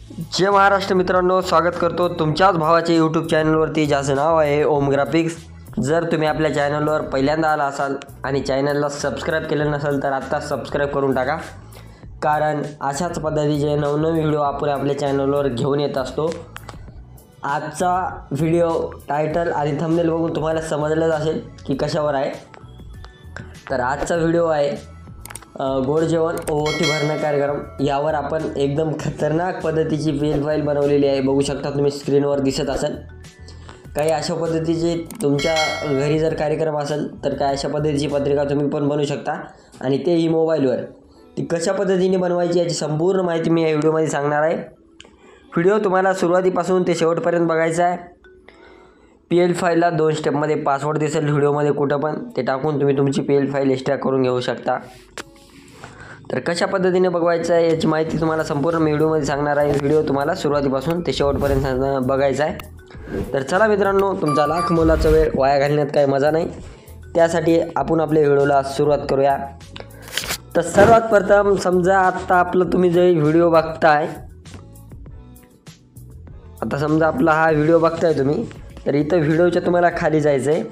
जय महाराष्ट्र मित्रांनो, स्वागत करतो तुमच्याच भावाच्या यूट्यूब चॅनलवरती, ज्याचं नाव आहे ओम ग्राफिक्स। जर तुम्ही आपल्या चॅनलवर पहिल्यांदा आला असाल आणि चॅनलला सबस्क्राईब केलं नसेल तर आत्ता सबस्क्राईब करून टाका, कारण अशाच पद्धतीचे नवनवीन व्हिडिओ आपण आपल्या चॅनलवर घेऊन येत असतो। आजचा व्हिडिओ टायटल आणि थंबनेल बघून तुम्हाला समजलंच असेल की कशावर आहे। तर आजचा व्हिडिओ आहे गोड जेवण ओटी भरणं कार्यक्रम। यावर आपण एकदम खतरनाक पद्धतीची पीएल फाईल बनवलेली आहे, बघू शकता तुम्ही स्क्रीनवर दिसत असेल। काही अशा पद्धतीचे तुमच्या घरी जर कार्यक्रम असेल तर काय अशा पद्धतीची पत्रिका तुम्ही पण बनवू शकता, आणि तेही मोबाईलवर। ती कशा पद्धतीने बनवायची याची संपूर्ण माहिती मी या व्हिडिओमध्ये सांगणार आहे। व्हिडिओ तुम्हाला सुरुवातीपासून ते शेवटपर्यंत बघायचा आहे। पीएल फाईलला 2 स्टेपमध्ये पासवर्ड दिसेल व्हिडिओमध्ये, कुठं पण ते टाकून तुम्ही तुमची पीएल फाईल एक्स्ट्रॅक्ट करून घेऊ शकता। तर कशा पद्धतीने बघवायचं आहे याची माहिती तुम्हाला संपूर्ण मी व्हिडिओमध्ये सांगणार आहे। व्हिडिओ तुम्हाला सुरुवातीपासून ते शेवटपर्यंत बघायचा आहे। तर चला मित्रांनो, तुमचा लाख मोलाचा वेळ वाया घालण्यात काही मजा नाही, त्यासाठी आपण आपल्या व्हिडिओला सुरुवात करूया। तर सर्वात प्रथम समजा आता आपलं तुम्ही जे व्हिडिओ बघताय, आता समजा आपला हा व्हिडिओ बघताय तुम्ही, तर इथं व्हिडिओच्या तुम्हाला खाली जायचं आहे।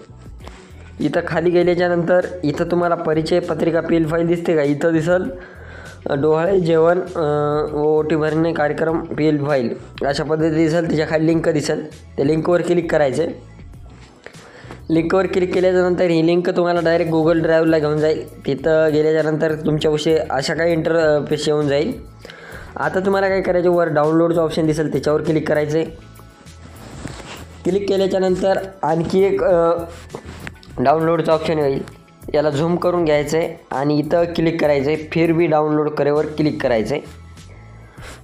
इथं खाली गेल्याच्यानंतर इथं तुम्हाला परिचय पत्रिका पीएल फाईल दिसते का? इथं दिसल डोहाळे जेवण ओटी भरणे कार्यक्रम पीएल फाईल अशा पद्धती दिसेल। त्याच्या खाली लिंक दिसेल, त्या लिंकवर क्लिक करायचे। लिंकवर क्लिक केल्याच्यानंतर ही लिंक तुम्हाला डायरेक्ट गुगल ड्राईव्हला घेऊन जाईल। तिथं गेल्याच्यानंतर तुमच्याविषयी अशा काही इंटरफेस येऊन जाईल। आता तुम्हाला काय करायचं, वर डाउनलोडचं ऑप्शन दिसेल त्याच्यावर क्लिक करायचे। क्लिक केल्याच्यानंतर आणखी एक डाउनलोडचं ऑप्शन येईल, याला झूम करून घ्यायचं आहे आणि इथं क्लिक करायचं आहे। फिर भी डाउनलोड करेवर क्लिक करायचं आहे।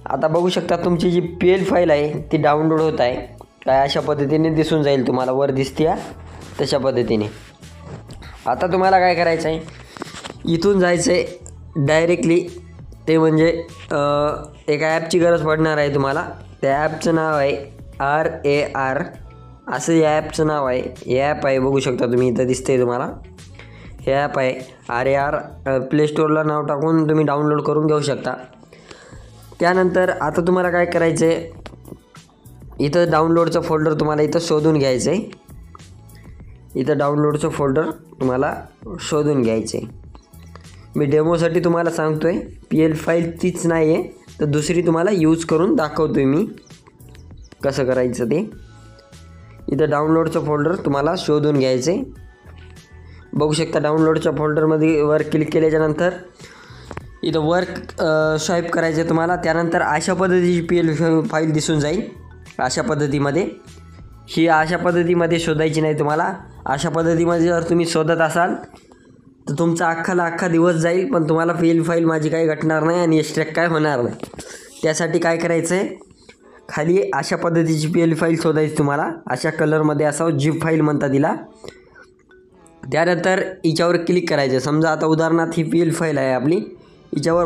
आता बघू शकता तुमची जी पीएल फाईल आहे ती डाउनलोड होत आहे। काय अशा पद्धतीने दिसून जाईल, तुम्हाला वर दिसते तशा पद्धतीने। आता तुम्हाला काय करायचं आहे, इथून जायचं आहे डायरेक्टली, ते म्हणजे एका ॲपची गरज पडणार आहे तुम्हाला। त्या ॲपचं नाव आहे RAR, असं या ॲपचं नाव आहे। हे ॲप आहे, बघू शकता तुम्ही, इथं दिसते तुम्हाला हे ॲप आहे RAR। प्ले स्टोअरला नाव टाकून तुम्ही डाउनलोड करून घेऊ शकता। त्यानंतर आता तुम्हाला काय करायचं आहे, इथं डाउनलोडचं फोल्डर तुम्हाला इथं शोधून घ्यायचं आहे। इथं डाउनलोडचं फोल्डर तुम्हाला शोधून घ्यायचं आहे। मी डेमोसाठी तुम्हाला सांगतो आहे, पीएल फाईल तीच नाही आहे, तर दुसरी तुम्हाला यूज करून दाखवतो आहे मी कसं करायचं ते। इथं डाउनलोडचं फोल्डर तुम्हाला शोधून घ्यायचं आहे। बघू शकता डाउनलोडच्या फोल्डरमध्ये वर क्लिक केल्याच्यानंतर इथं वर स्वाईप करायचं तुम्हाला। त्यानंतर अशा पद्धतीची पीएल फाईल दिसून जाईल। अशा पद्धतीमध्ये ही अशा पद्धतीमध्ये शोधायची नाही तुम्हाला। अशा पद्धतीमध्ये जर तुम्ही शोधत असाल तर तुमचा अख्खा दिवस जाईल, पण तुम्हाला पीएल फाईल माझी काही घटणार नाही आणि एक्स्ट्रॅक्ट काय होणार नाही। त्यासाठी काय करायचं आहे, खाली अशा पद्धतीची पीएल फाईल शोधायची तुम्हाला। अशा कलरमध्ये असावं, झिप फाईल म्हणतात तिला। त्यानंतर हिच्यावर क्लिक करायचं। समजा आता उदाहरणार्थ ही पीएल फाईल आहे आपली, हिच्यावर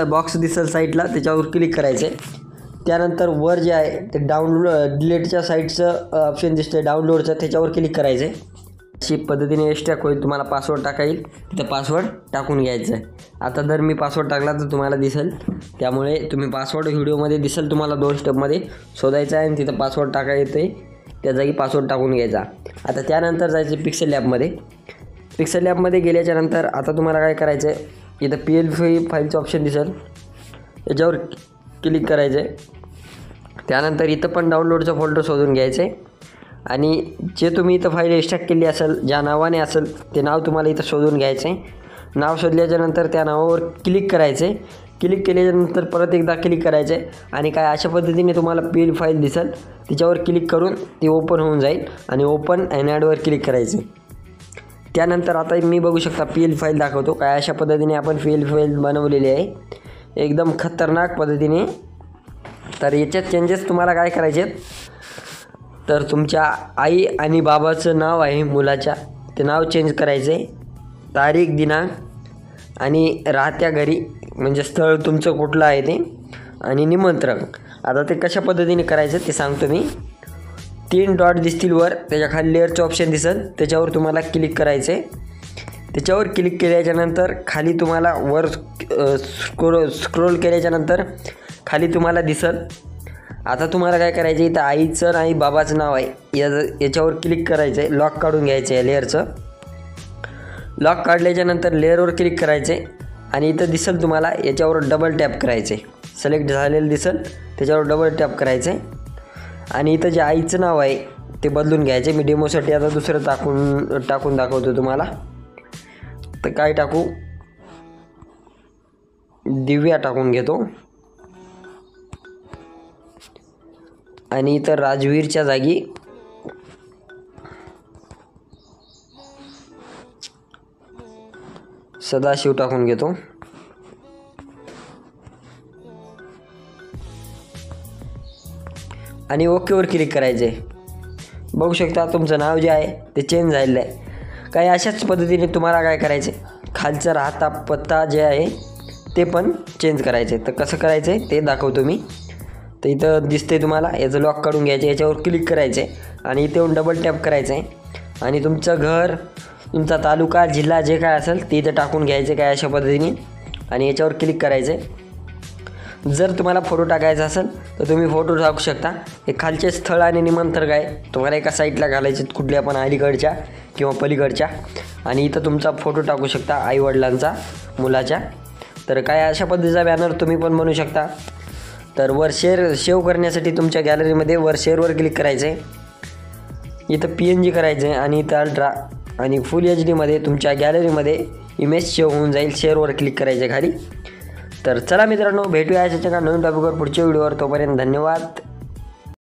बॉक्स दिसेल साईडला, त्याच्यावर क्लिक करायचं आहे। त्यानंतर वर जे आहे ते डाउनलोड डिलीटच्या साईडचं ऑप्शन दिसतं डाउनलोडचं, त्याच्यावर क्लिक करायचं आहे। अशी पद्धतीने एक्स्ट्रॅक्ट होईल। तुम्हाला पासवर्ड टाका येईल, तिथं पासवर्ड टाकून घ्यायचं आहे। आता जर मी पासवर्ड टाकला तर तुम्हाला दिसेल, त्यामुळे तुम्ही पासवर्ड व्हिडिओमध्ये दिसेल तुम्हाला 2 स्टेपमध्ये शोधायचं आहे आणि तिथं पासवर्ड टाका येतं आहे, त्या जागी पासवर्ड टाकून घ्यायचा। आता त्यानंतर जायचं पिक्सेल लॅबमध्ये। पिक्सेल लॅबमध्ये गेल्याच्यानंतर आता तुम्हाला काय करायचं आहे, इथं पीएल फाईलचं ऑप्शन दिसेल, याच्यावर क्लिक करायचं आहे। त्यानंतर इथं पण डाउनलोडचं फोल्डर शोधून घ्यायचं आहे आणि जे तुम्ही इथं फाईल एक्स्ट्रॅक्ट केली असेल, ज्या नावाने असेल ते नाव तुम्हाला इथं शोधून घ्यायचं आहे। नाव शोधल्याच्यानंतर त्या नावावर क्लिक करायचं आहे। क्लिक केल्याच्यानंतर परत एकदा क्लिक करायचं आहे आणि काय अशा पद्धतीने तुम्हाला पीएल फाईल दिसेल, तिच्यावर क्लिक करून ती ओपन होऊन जाईल आणि ओपन अँड ॲडवर क्लिक करायचं आहे। त्यानंतर आता मी बघू शकता पीएल फाईल दाखवतो। काय अशा पद्धतीने आपण पीएल फाईल बनवलेली आहे एकदम खतरनाक पद्धतीने। तर याच्यात चेंजेस तुम्हाला काय करायचे आहेत, तर तुमच्या आई आणि बाबाचं नाव आहे मुलाच्या, ते नाव चेंज करायचं आहे। तारीख, दिनांक आणि राहत्या घरी म्हणजे स्थळ तुमचं कुठलं आहे ते, आणि निमंत्रण। आता ते कशा पद्धतीने करायचं ते सांगतो मी। 3 डॉट दिसतील वर, त्याच्या खाली लेअरचं ऑप्शन दिसेल, त्याच्यावर तुम्हाला क्लिक करायचं आहे। त्याच्यावर क्लिक केल्याच्यानंतर खाली तुम्हाला वर स्क्रोल केल्याच्यानंतर खाली तुम्हाला दिसेल आता तुम्हाला काय करायचं इथं आईचं आणि बाबाचं नाव आहे याच्यावर क्लिक करायचं आहे. लॉक काढून घ्यायचं आहे लेअरचं. लॉक काढल्याच्यानंतर लेअरवर क्लिक करायचं आहे आणि इथं दिसेल तुम्हाला याच्यावर डबल टॅप करायचं आहे. सिलेक्ट झालेलं दिसेल त्याच्यावर डबल टॅप करायचं आहे आणि इथं जे आईचं नाव आहे ते बदलून घ्यायचे. मी डेमोसाठी आता दुसरं टाकून दाखवतो तुम्हाला. तर काय टाकू, दिव्या टाकून घेतो आणि इथं राजवीरच्या जागी सदाशिव टाकून घेतो. आणि ओकेवर क्लिक करायचे. बघू शकता तुमचं नाव जे आहे ते चेंज झालेलं आहे. काही अशाच पद्धतीने तुम्हाला काय करायचे, खालचा राहता पत्ता जे आहे ते पण चेंज करायचे. तर कसं करायचं आहे ते दाखवतो मी. तर इथं दिसते तुम्हाला, याचं लॉक काढून घ्यायचे, याच्यावर क्लिक करायचे आणि इथे येऊन डबल टॅप करायचं आहे आणि तुमचं घर, तुमचा तालुका, जिल्हा जे काय असेल ते इथं टाकून घ्यायचे काय अशा पद्धतीने आणि याच्यावर क्लिक करायचे. जर तुम्हाला फोटो टाकायचा असेल तर तुम्ही फोटो टाकू शकता. हे खालचे स्थळ आणि निमंत्रण आहे तुम्हाला एका साईडला घालायचे, कुठल्या पण अलीकडच्या किंवा पलीकडच्या. आणि इथं तुमचा फोटो टाकू शकता आईवडिलांचा, मुलाच्या. तर काय अशा पद्धतीचा बॅनर तुम्ही पण बनवू शकता. तर वर सेव्ह करण्यासाठी तुमच्या गॅलरीमध्ये वर शेअरवर क्लिक करायचं आहे. इथं PNG करायचं आहे आणि इथं अल्ट्रा आणि फुल HD तुमच्या गॅलरीमध्ये इमेज सेव्ह होऊन जाईल. शेअरवर क्लिक करायचे खाली. तर चला मित्रांनो, भेटूया अशाच एका नवीन टॉपिकवर पुढच्या व्हिडिओवर. तोपर्यंत धन्यवाद.